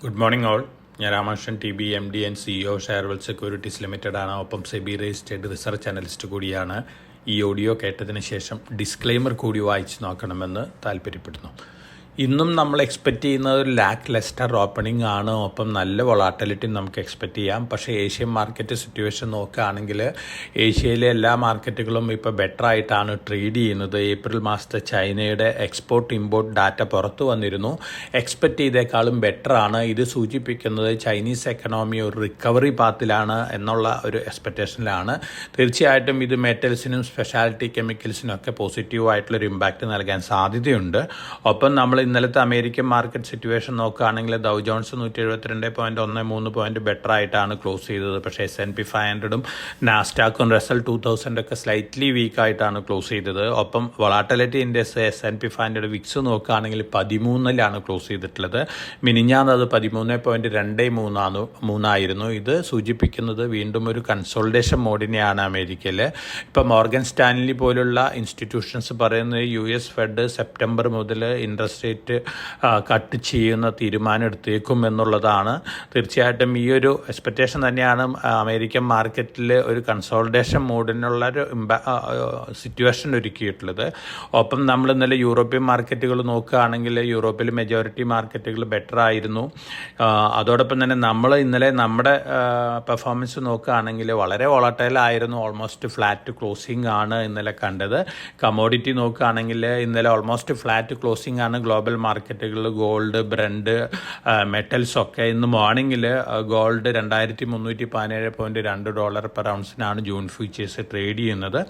Good morning all. ഞാൻ Ramakrishnan TB MD and CEO Sharewell Securities Limited ആണ്. ഒപ്പം SEBI registered research analyst കൂടിയാണ്. ഈ ഓഡിയോ കേട്ടതിന് ശേഷം ഡിസ്ക്ലെയിമർ കൂടി വായിച്ച് നോക്കണമെന്ന് താല്പര്യപ്പെടുന്നു. ഇന്നും നമ്മൾ എക്സ്പെക്റ്റ് ചെയ്യുന്നത് ഒരു ലാക്ക് ലെസ്റ്റർ ഓപ്പണിംഗ് ആണ്. ഒപ്പം നല്ല വൊളാറ്റിലിറ്റി നമുക്ക് എക്സ്പെക്റ്റ് ചെയ്യാം. പക്ഷേ ഏഷ്യൻ മാർക്കറ്റ് സിറ്റുവേഷൻ നോക്കുകയാണെങ്കിൽ ഏഷ്യയിലെ എല്ലാ മാർക്കറ്റുകളും ഇപ്പോൾ ബെറ്റർ ആയിട്ടാണ് ട്രേഡ് ചെയ്യുന്നത്. ഏപ്രിൽ മാസത്തെ ചൈനയുടെ എക്സ്പോർട്ട് ഇമ്പോർട്ട് ഡാറ്റ പുറത്തു വന്നിരുന്നു. എക്സ്പെക്റ്റ് ചെയ്തേക്കാളും ബെറ്റർ ആണ്. ഇത് സൂചിപ്പിക്കുന്നത് ചൈനീസ് എക്കണോമി ഒരു റിക്കവറി പാത്തിലാണ് എന്നുള്ള ഒരു എക്സ്പെക്റ്റേഷനിലാണ്. തീർച്ചയായിട്ടും ഇത് മെറ്റൽസിനും സ്പെഷ്യാലിറ്റി കെമിക്കൽസിനും ഒക്കെ പോസിറ്റീവായിട്ടുള്ളൊരു ഇമ്പാക്റ്റ് നൽകാൻ സാധ്യതയുണ്ട്. ഒപ്പം നമ്മൾ ഇന്നലത്തെ അമേരിക്കൻ മാർക്കറ്റ് സിറ്റുവേഷൻ നോക്കുകയാണെങ്കിൽ ഡൗ ജോൺസ് 172.13 പോയിന്റ് ബെറ്റർ ആയിട്ടാണ് ക്ലോസ് ചെയ്തത്. പക്ഷേ S&P 500 നാസ്ഡാക്കും റസൽ 2000 ഒക്കെ സ്ലൈറ്റ്ലി വീക്കായിട്ടാണ് ക്ലോസ് ചെയ്തത്. ഒപ്പം വൊളാറ്റിലിറ്റി ഇൻഡെക്സ് S&P 500 വിക്സ് നോക്കുകയാണെങ്കിൽ 13 ക്ലോസ് ചെയ്തിട്ടുള്ളത്. മിനിഞ്ഞാന്ന് അത് 13.23 ആയിരുന്നു. ഇത് സൂചിപ്പിക്കുന്നത് വീണ്ടും ഒരു കൺസോൾട്ടേഷൻ മോഡിനെയാണ് അമേരിക്കയിൽ. ഇപ്പം മോർഗൻ സ്റ്റാൻലി പോലുള്ള ഇൻസ്റ്റിറ്റ്യൂഷൻസ് പറയുന്നത് US ഫെഡ് സെപ്റ്റംബർ മുതൽ ഇൻട്രസ്റ്റ് റേറ്റ് കട്ട് ചെയ്യുന്ന തീരുമാനം എടുത്തേക്കും എന്നുള്ളതാണ്. തീർച്ചയായിട്ടും ഈ ഒരു എക്സ്പെക്റ്റേഷൻ തന്നെയാണ് അമേരിക്കൻ മാർക്കറ്റിൽ ഒരു കൺസോൾട്ടേഷൻ മോഡിനുള്ളൊരു സിറ്റുവേഷൻ ഒരുക്കിയിട്ടുള്ളത്. ഒപ്പം നമ്മൾ ഇന്നലെ യൂറോപ്യൻ മാർക്കറ്റുകൾ നോക്കുകയാണെങ്കിൽ യൂറോപ്പിൽ മെജോറിറ്റി മാർക്കറ്റുകൾ ബെറ്റർ ആയിരുന്നു. അതോടൊപ്പം തന്നെ നമ്മൾ ഇന്നലെ നമ്മുടെ പെർഫോമൻസ് നോക്കുകയാണെങ്കിൽ വളരെ വോളറ്റൈലായിരുന്നു. ഓൾമോസ്റ്റ് ഫ്ലാറ്റ് ക്ലോസിംഗ് ആണ് ഇന്നലെ കണ്ടത്. കമോഡിറ്റി നോക്കുകയാണെങ്കിൽ ഇന്നലെ ഓൾമോസ്റ്റ് ഫ്ലാറ്റ് ക്ലോസിംഗ് ആണ് ഗ്ലോബൽ മാർക്കറ്റുകൾ. ഗോൾഡ്, ബ്രണ്ട്, മെറ്റൽസ് ഒക്കെ ഇന്ന് മോർണിംഗിൽ ഗോൾഡ് $2317.2 പെർ ഔൺസിനാണ് ജൂൺ ഫ്യൂച്ചേഴ്സ് ട്രേഡ് ചെയ്യുന്നത്.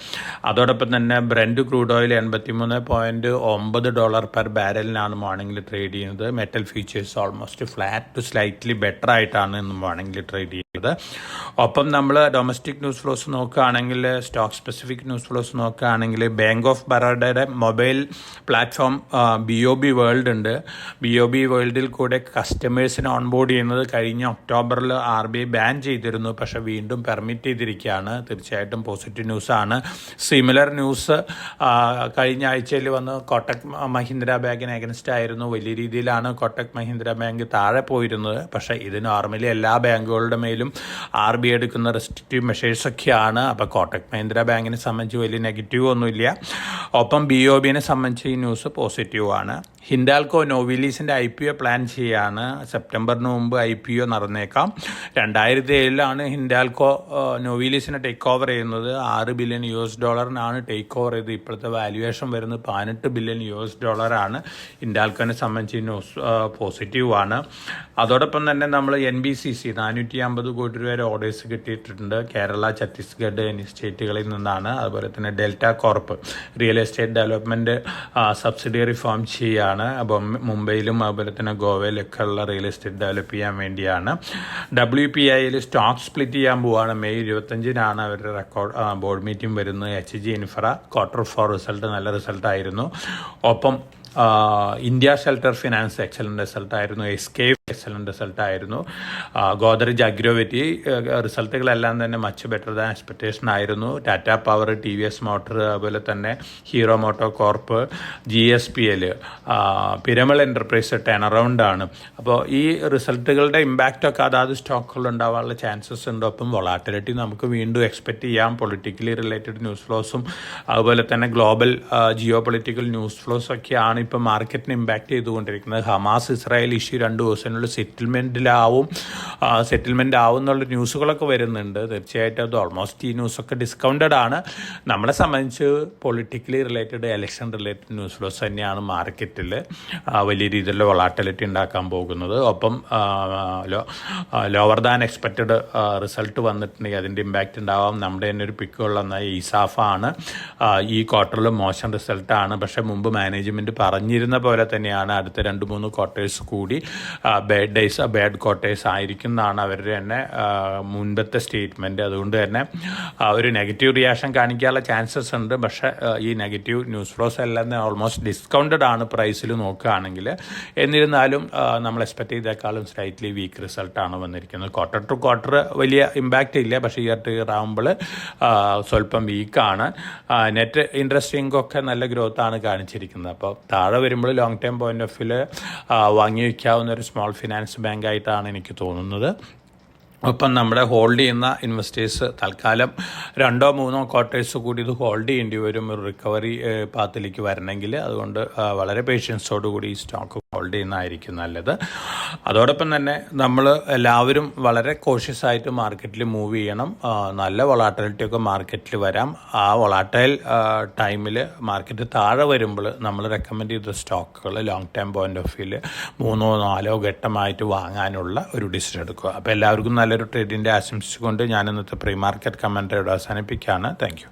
അതോടൊപ്പം തന്നെ ബ്രണ്ട് ക്രൂഡ് ഓയിൽ $83.9 പെർ ബാരലിനാണ് മോർണിംഗിൽ ട്രേഡ് ചെയ്യുന്നത്. Metal futures almost flat to slightly better ആയിട്ടാണ് ഇന്ന് മോർണിംഗിൽ ട്രേഡ് ചെയ്യുന്നത്. ഒപ്പം നമ്മൾ ഡൊമസ്റ്റിക് ന്യൂസ് ഫ്ലോസ് നോക്കുകയാണെങ്കിൽ സ്റ്റോക്ക് സ്പെസിഫിക് ന്യൂസ് ഫ്ലോസ് നോക്കുകയാണെങ്കിൽ ബാങ്ക് ഓഫ് ബറോഡയുടെ മൊബൈൽ പ്ലാറ്റ്ഫോം BOB വേൾഡ് ഉണ്ട്. BOB വേൾഡിൽ കൂടെ കസ്റ്റമേഴ്സിനെ ഓൺബോർഡ് ചെയ്യുന്നത് കഴിഞ്ഞ ഒക്ടോബറിൽ RBI ബാൻ ചെയ്തിരുന്നു. പക്ഷേ വീണ്ടും പെർമിറ്റ് ചെയ്തിരിക്കുകയാണ്. തീർച്ചയായിട്ടും പോസിറ്റീവ് ന്യൂസാണ്. സിമിലർ ന്യൂസ് കഴിഞ്ഞ ആഴ്ചയിൽ വന്ന് കോട്ടക് മഹീന്ദ്ര ബാങ്കിന് അഗൻസ്റ്റ് ആയിരുന്നു. വലിയ രീതിയിലാണ് കോട്ടക് മഹീന്ദ്ര ബാങ്ക് താഴെ പോയിരുന്നത്. പക്ഷേ ഇത് നോർമലി എല്ലാ ബാങ്കുകളുടെ മേലും RBI എടുക്കുന്ന റെസ്ട്രിക്റ്റീവ് മെഷേഴ്സൊക്കെയാണ്. അപ്പോൾ കോട്ടക് മഹീന്ദ്ര ബാങ്കിനെ സംബന്ധിച്ച് വലിയ നെഗറ്റീവ് ഒന്നുമില്ല. ഒപ്പം BOBനെ സംബന്ധിച്ച് ഈ ന്യൂസ് പോസിറ്റീവാണ്. ഹിൻഡാൽകോ നോവിലീസിൻ്റെ IPO പ്ലാൻ ചെയ്യാണ്. സെപ്റ്റംബറിന് മുമ്പ് IPO നടന്നേക്കാം. 2007 ഹിൻഡാൽകോ നോവിലീസിനെ ടേക്ക് ഓവർ ചെയ്യുന്നത്. $6 ബില്യൺ ടേക്ക് ഓവർ ചെയ്ത് ഇപ്പോഴത്തെ വാല്യുവേഷൻ വരുന്നത് $18 ബില്യൺ ഹിൻഡാൽക്കോനെ സംബന്ധിച്ച് ന്യൂസ് പോസിറ്റീവാണ്. അതോടൊപ്പം തന്നെ നമ്മൾ NBCC 450 കോടി രൂപ ഓർഡേഴ്സ് കിട്ടിയിട്ടുണ്ട്. കേരള, ഛത്തീസ്ഗഡ് എന്നീ സ്റ്റേറ്റുകളിൽ നിന്നാണ്. അതുപോലെ തന്നെ delta corp real estate development subsidiary form ചെയ്യുകയാണ്. അപ്പം മുംബൈയിലും അതുപോലെ തന്നെ ഗോവയിലൊക്കെ ഉള്ള റിയൽ എസ്റ്റേറ്റ് ഡെവലപ്പ് ചെയ്യാൻ വേണ്ടിയാണ്. WPIയിൽ സ്റ്റോക്ക് സ്പ്ലിറ്റ് ചെയ്യാൻ പോവുകയാണ്. മെയ് 25 അവരുടെ ബോർഡ് മീറ്റിംഗ് വരുന്നത്. HG ഇൻഫ്ര Q4 റിസൾട്ട് നല്ല റിസൾട്ടായിരുന്നു. ഒപ്പം ഇന്ത്യ ഷെൽട്ടർ ഫിനാൻസ് എക്സലൻ്റ് റിസൾട്ടായിരുന്നു. SKF എക്സലൻ്റ് റിസൾട്ടായിരുന്നു. ഗോദ്രേജ് അഗ്രോവെറ്റി റിസൾട്ടുകളെല്ലാം തന്നെ മച്ച് ബെറ്റർ ദാൻ എക്സ്പെക്റ്റേഷൻ ആയിരുന്നു. ടാറ്റ പവർ, TVS മോട്ടോർ, അതുപോലെ തന്നെ Hero Moto Corp, GSPL, Piramal Enterprise turn around ആണ്. അപ്പോൾ ഈ റിസൾട്ടുകളുടെ ഇമ്പാക്റ്റൊക്കെ അതാത് സ്റ്റോക്കുകളിൽ ഉണ്ടാവാനുള്ള ചാൻസസ് ഉണ്ട്. ഒപ്പം വൊളാറ്റിലിറ്റി നമുക്ക് വീണ്ടും എക്സ്പെക്റ്റ് ചെയ്യാം. പൊളിറ്റിക്കലി റിലേറ്റഡ് ന്യൂസ് ഫ്ലോസും അതുപോലെ തന്നെ ഗ്ലോബൽ ജിയോ പൊളിറ്റിക്കൽ ന്യൂസ് ഫ്ലോസൊക്കെയാണ് ഇപ്പോൾ മാർക്കറ്റിനെ ഇമ്പാക്റ്റ് ചെയ്തുകൊണ്ടിരിക്കുന്നത്. ഹമാസ് ഇസ്രായേൽ ഇഷ്യൂ 2 ദിവസത്തിനുള്ള സെറ്റിൽമെൻറ്റ് ആവും എന്നുള്ള ന്യൂസുകളൊക്കെ വരുന്നുണ്ട്. തീർച്ചയായിട്ടും അത് ഓൾമോസ്റ്റ് ഈ ന്യൂസൊക്കെ ഡിസ്കൗണ്ടഡ് ആണ്. നമ്മളെ സംബന്ധിച്ച് politically related, election related news flows തന്നെയാണ് മാർക്കറ്റിൽ വലിയ രീതിയിലുള്ള വൊളാറ്റിലിറ്റി ഉണ്ടാക്കാൻ പോകുന്നത്. ഒപ്പം ലോവർ ദാൻ എക്സ്പെക്റ്റഡ് റിസൾട്ട് വന്നിട്ടുണ്ടെങ്കിൽ അതിൻ്റെ ഇമ്പാക്റ്റ് ഉണ്ടാവാം. നമ്മുടെ തന്നെ ഒരു പിക്കുള്ള ഈസാഫ ആണ്. ഈ ക്വാർട്ടറിൽ മോശം റിസൾട്ടാണ്. പക്ഷേ മുമ്പ് മാനേജ്മെൻറ്റ് പറഞ്ഞിരുന്ന പോലെ തന്നെയാണ് അടുത്ത 2-3 ക്വാർട്ടേഴ്സ് കൂടി ബാഡ് ക്വാർട്ടേഴ്സ് ആയിരിക്കും എന്നാണ് അവരുടെ തന്നെ മുൻപത്തെ സ്റ്റേറ്റ്മെൻറ്റ്. അതുകൊണ്ട് തന്നെ ഒരു നെഗറ്റീവ് റിയാക്ഷൻ കാണിക്കാനുള്ള ചാൻസസ് ഉണ്ട്. പക്ഷേ ഈ നെഗറ്റീവ് ന്യൂസ് ഫ്ലോസ് എല്ലാം ഓൾമോസ്റ്റ് ഡിസ്കൗണ്ടഡ് ആണ് പ്രൈസിൽ നോക്കുകയാണെങ്കിൽ. എന്നിരുന്നാലും നമ്മൾ എക്സ്പെക്ട് ചെയ്തേക്കാളും സ്ലൈറ്റ്ലി വീക്ക് റിസൾട്ടാണ് വന്നിരിക്കുന്നത്. ക്വാർട്ടർ ടു ക്വാർട്ടർ വലിയ ഇമ്പാക്റ്റ് ഇല്ല. പക്ഷേ ഇയർ ടു ഇയർ ആകുമ്പോൾ സ്വല്പം വീക്കാണ്. നെറ്റ് ഇൻട്രസ്റ്റ് ഇൻകൊക്കെ നല്ല ഗ്രോത്താണ് കാണിച്ചിരിക്കുന്നത്. അപ്പോൾ താഴെ വരുമ്പോൾ ലോങ് ടൈം പോയിന്റ് ഓഫ് വ്യൂവിൽ വാങ്ങി വയ്ക്കാവുന്ന ഒരു സ്മോൾ ഫിനാൻസ് ബാങ്കായിട്ടാണ് എനിക്ക് തോന്നുന്നത്. ഒപ്പം നമ്മുടെ ഹോൾഡ് ചെയ്യുന്ന ഇൻവെസ്റ്റേഴ്സ് തൽക്കാലം 2-3 ക്വാർട്ടേഴ്സ് കൂടി ഇത് ഹോൾഡ് ചെയ്യേണ്ടി വരും ഒരു റിക്കവറി പാത്തിലേക്ക് വരണമെങ്കിൽ. അതുകൊണ്ട് വളരെ പേഷ്യൻസോടുകൂടി ഈ സ്റ്റോക്ക് ഹോൾഡ് ചെയ്യുന്നതായിരിക്കും നല്ലത്. അതോടൊപ്പം തന്നെ നമ്മൾ എല്ലാവരും വളരെ കോഷ്യസ് ആയിട്ട് മാർക്കറ്റിൽ മൂവ് ചെയ്യണം. നല്ല വൊളാറ്റിലിറ്റി ഒക്കെ മാർക്കറ്റിൽ വരാം. ആ വൊളാറ്റൈൽ ടൈമിൽ മാർക്കറ്റ് താഴെ വരുമ്പോൾ നമ്മൾ റെക്കമെൻഡ് ചെയ്ത സ്റ്റോക്കുകൾ ലോങ് ടൈം പോയിന്റ് ഓഫ് വ്യൂവിൽ 3-4 ഘട്ടമായിട്ട് വാങ്ങാനുള്ള ഒരു ഡിസിഷൻ എടുക്കുക. അപ്പോൾ എല്ലാവർക്കും നല്ലൊരു ട്രേഡിൻ്റെ ആശംസിച്ചുകൊണ്ട് ഞാൻ ഇന്നത്തെ പ്രീ മാർക്കറ്റ് കമൻറ്ററിയോട് അവസാനിപ്പിക്കുകയാണ്. Thank you.